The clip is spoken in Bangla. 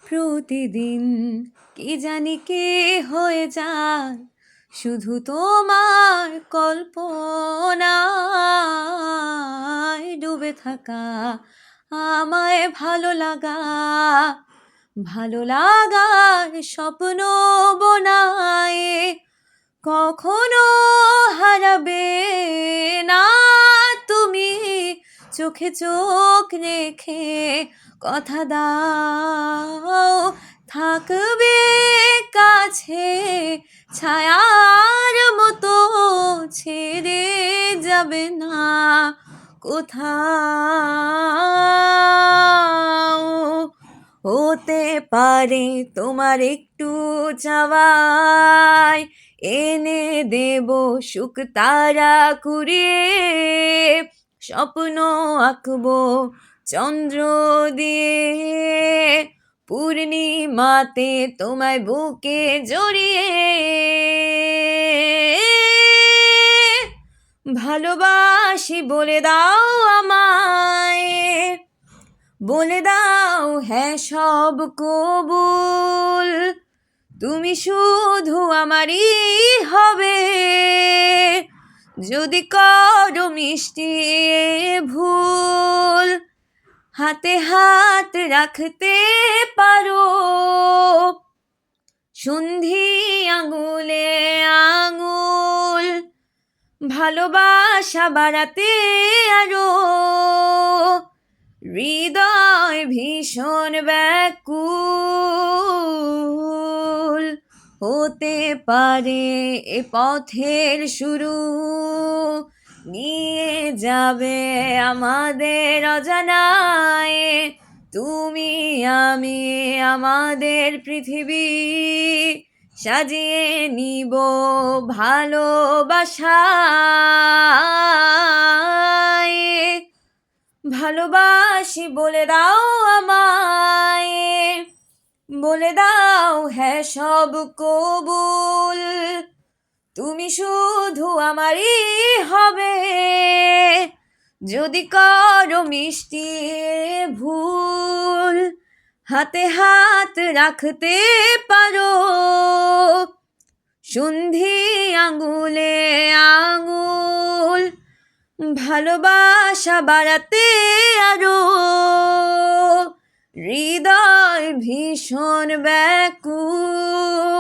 প্রতিদিন কি জানি কে হয়ে যায় শুধু তোমার কল্পনায় ডুবে থাকা আমায় ভালো লাগার স্বপ্ন বোনায় কখনো হারাবে না তুমি চোখে চোখ রেখে কথা দাও থাকবে কাছে ছায়ার মতো ছেড়ে যাবে না কোথাও হতে পারে তোমার একটু চাওয়ায় এনে দেব সুখ তারা কুড়িয়ে স্বপ্ন আঁকবো চন্দ্র দিয়ে পূর্ণিমাতে তোমায় বুকে জড়িয়ে ভালোবাসি বলে দাও আমায় বলে দাও হ্যাঁ সব কবুল তুমি শুধু আমারই হবে যদি করো মিষ্টি ভুল হাতে হাত রাখতে পারো সন্ধি আঙুলে আঙুল ভালোবাসা বাড়াতে আরো হৃদয় ভীষণ ব্যাকুল হতে পারে এ পথের শুরু নিয়ে যাবে আমাদের অজানায় তুমি আমি আমাদের পৃথিবী সাজিয়ে নিব ভালোবাসায় ভালোবাসি বলে দাও আমায় বলে দাও হ্যাঁ সব কবুল তুমি শুধু আমারই হবে যদি করো মিষ্টি ভুল হাতে হাত রাখতে পারো সন্ধি আঙুলে আঙুল ভালোবাসা বাড়াতে আরো হৃদয় ভীষণ ব্যাকুল